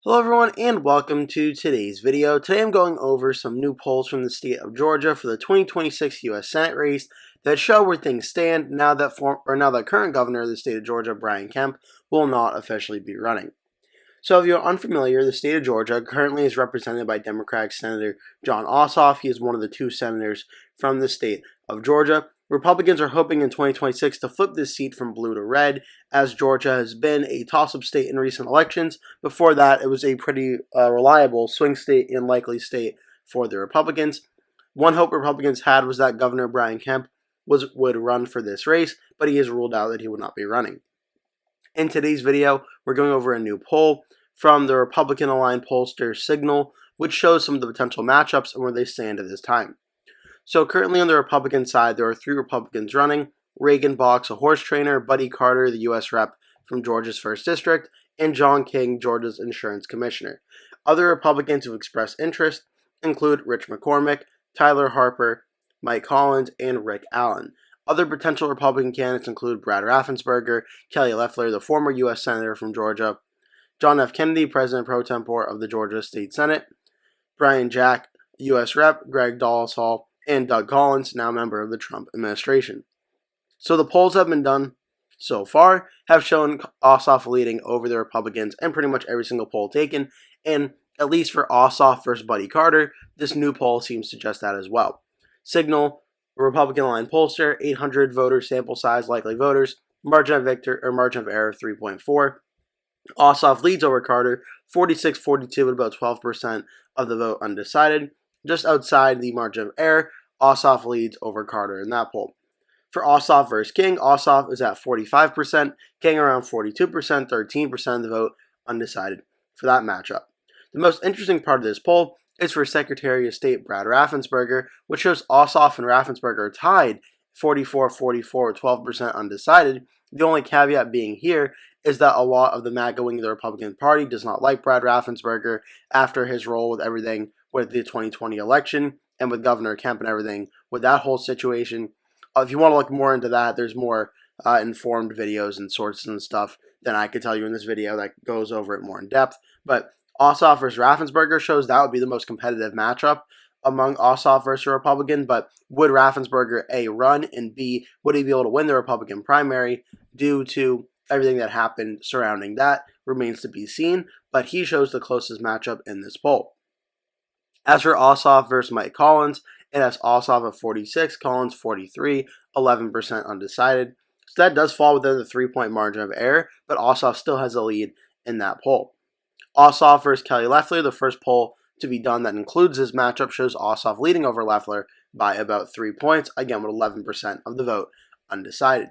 Hello everyone and welcome to today's video. Today I'm going over some new polls from the state of Georgia for the 2026 U.S. Senate race that show where things stand now that current governor of the state of Georgia, Brian Kemp, will not officially be running. So if you're unfamiliar, the state of Georgia currently is represented by Democratic Senator Jon Ossoff. He is one of the two senators from the state of Georgia. Republicans are hoping in 2026 to flip this seat from blue to red, as Georgia has been a toss-up state in recent elections. Before that, it was a pretty reliable swing state and likely state for the Republicans. One hope Republicans had was that Governor Brian Kemp would run for this race, but he has ruled out that he would not be running. In today's video, we're going over a new poll from the Republican-aligned pollster Signal, which shows some of the potential matchups and where they stand at this time. So currently on the Republican side, there are three Republicans running: Reagan Boggs, a horse trainer; Buddy Carter, the U.S. Rep from Georgia's 1st District; and John King, Georgia's Insurance Commissioner. Other Republicans who expressed interest include Rich McCormick, Tyler Harper, Mike Collins, and Rick Allen. Other potential Republican candidates include Brad Raffensperger, Kelly Loeffler, the former U.S. Senator from Georgia; John F. Kennedy, President pro tempore of the Georgia State Senate; Brian Jack, U.S. Rep; Greg Dolishall, and Doug Collins, now member of the Trump administration. So the polls have been done so far have shown Ossoff leading over the Republicans in pretty much every single poll taken, and at least for Ossoff versus Buddy Carter, this new poll seems to suggest that as well. Signal, Republican-aligned pollster, 800 voter sample size, likely voters, margin of error of 3.4. Ossoff leads over Carter, 46-42 with about 12% of the vote undecided. Just outside the margin of error, Ossoff leads over Carter in that poll. For Ossoff versus King, Ossoff is at 45%, King around 42%, 13% of the vote undecided for that matchup. The most interesting part of this poll is for Secretary of State Brad Raffensperger, which shows Ossoff and Raffensperger are tied 44-44 with 12% undecided. The only caveat being here is that a lot of the MAGA wing of the Republican Party does not like Brad Raffensperger after his role with everything with the 2020 election and with Governor Kemp and everything with that whole situation. If you want to look more into that, there's more informed videos and sources and stuff than I could tell you in this video that goes over it more in depth. But Ossoff versus Raffensperger shows that would be the most competitive matchup among Ossoff versus a Republican. But would Raffensperger A, run, and B, would he be able to win the Republican primary due to everything that happened surrounding that remains to be seen. But he shows the closest matchup in this poll. As for Ossoff versus Mike Collins, it has Ossoff at 46, Collins 43, 11% undecided. So that does fall within the 3-point margin of error, but Ossoff still has a lead in that poll. Ossoff versus Kelly Loeffler, the first poll to be done that includes this matchup, shows Ossoff leading over Loeffler by about 3 points, again with 11% of the vote undecided.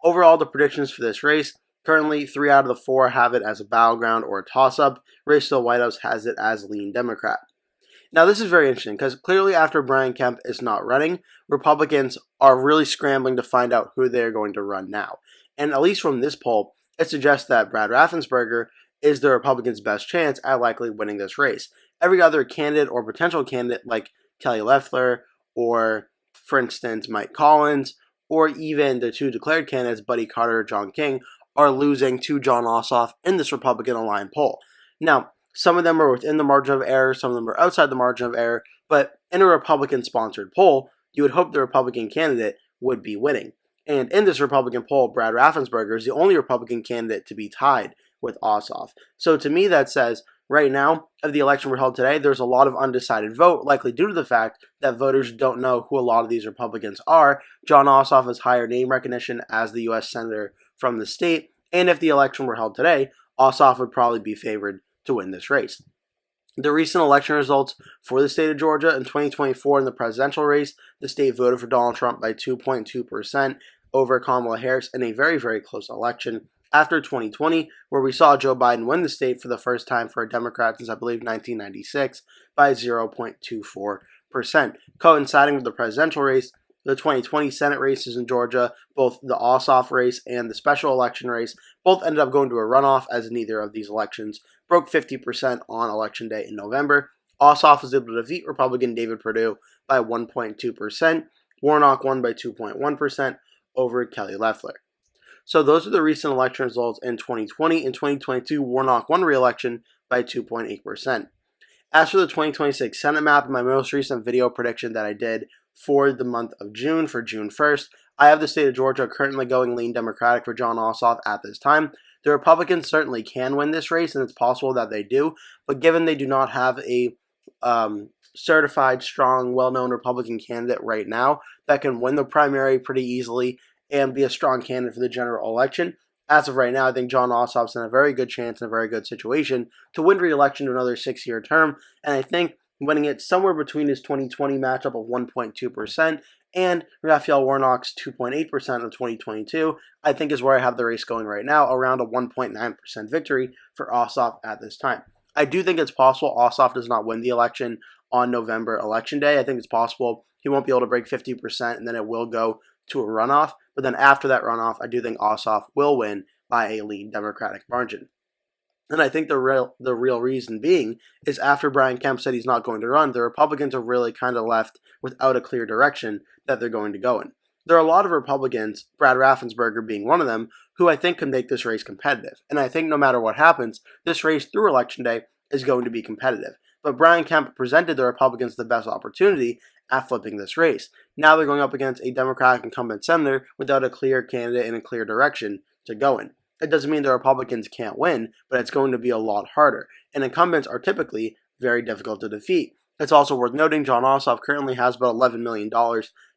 Overall, the predictions for this race, currently 3 out of the 4 have it as a battleground or a toss-up. Race to the White House has it as lean Democrat. Now, this is very interesting because clearly after Brian Kemp is not running, Republicans are really scrambling to find out who they're going to run now. And at least from this poll, it suggests that Brad Raffensperger is the Republicans' best chance at likely winning this race. Every other candidate or potential candidate like Kelly Loeffler or, for instance, Mike Collins or even the two declared candidates, Buddy Carter or John King, are losing to Jon Ossoff in this Republican-aligned poll. Now, some of them are within the margin of error, some of them are outside the margin of error, but in a Republican-sponsored poll, you would hope the Republican candidate would be winning. And in this Republican poll, Brad Raffensperger is the only Republican candidate to be tied with Ossoff. So to me, that says, right now, if the election were held today, there's a lot of undecided vote, likely due to the fact that voters don't know who a lot of these Republicans are. Jon Ossoff has higher name recognition as the U.S. Senator from the state, and if the election were held today, Ossoff would probably be favored to win this race. The recent election results for the state of Georgia in 2024 in the presidential race, the state voted for Donald Trump by 2.2% over Kamala Harris in a very, very close election. After 2020, where we saw Joe Biden win the state for the first time for a Democrat since I believe 1996 by 0.24%. Coinciding with the presidential race, the 2020 Senate races in Georgia, both the Ossoff race and the special election race, both ended up going to a runoff as neither of these elections broke 50% on Election Day in November. Ossoff was able to defeat Republican David Perdue by 1.2%. Warnock won by 2.1% over Kelly Loeffler. So those are the recent election results in 2020. In 2022, Warnock won re-election by 2.8%. As for the 2026 Senate map, my most recent video prediction that I did for the month of June, for June 1st, I have the state of Georgia currently going lean Democratic for Jon Ossoff at this time. The Republicans certainly can win this race, and it's possible that they do, but given they do not have a certified, strong, well-known Republican candidate right now that can win the primary pretty easily and be a strong candidate for the general election, as of right now, I think Jon Ossoff's in a very good chance and a very good situation to win re-election to another 6-year term, and I think winning it somewhere between his 2020 matchup of 1.2% and Raphael Warnock's 2.8% of 2022, I think is where I have the race going right now, around a 1.9% victory for Ossoff at this time. I do think it's possible Ossoff does not win the election on November election day. I think it's possible he won't be able to break 50% and then it will go to a runoff. But then after that runoff, I do think Ossoff will win by a lean Democratic margin. And I think the real reason being is after Brian Kemp said he's not going to run, the Republicans are really kind of left without a clear direction that they're going to go in. There are a lot of Republicans, Brad Raffensperger being one of them, who I think can make this race competitive. And I think no matter what happens, this race through Election Day is going to be competitive. But Brian Kemp presented the Republicans the best opportunity at flipping this race. Now they're going up against a Democratic incumbent senator without a clear candidate and a clear direction to go in. It doesn't mean the Republicans can't win, but it's going to be a lot harder. And incumbents are typically very difficult to defeat. It's also worth noting Jon Ossoff currently has about $11 million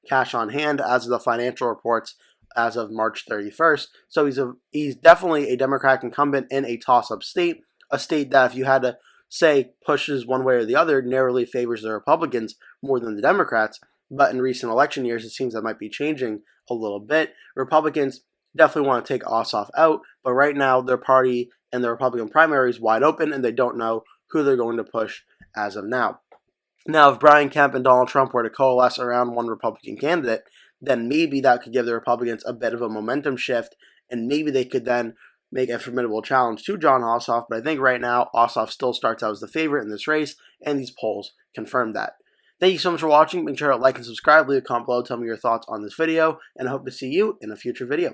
cash on hand as of the financial reports as of March 31st. So he's definitely a Democratic incumbent in a toss-up state, a state that if you had to say pushes one way or the other, narrowly favors the Republicans more than the Democrats. But in recent election years, it seems that might be changing a little bit. Republicans definitely want to take Ossoff out, but right now their party and the Republican primary is wide open and they don't know who they're going to push as of now. Now, if Brian Kemp and Donald Trump were to coalesce around one Republican candidate, then maybe that could give the Republicans a bit of a momentum shift, and maybe they could then make a formidable challenge to Jon Ossoff. But I think right now, Ossoff still starts out as the favorite in this race, and these polls confirm that. Thank you so much for watching. Make sure to like and subscribe, leave a comment below, tell me your thoughts on this video, and I hope to see you in a future video.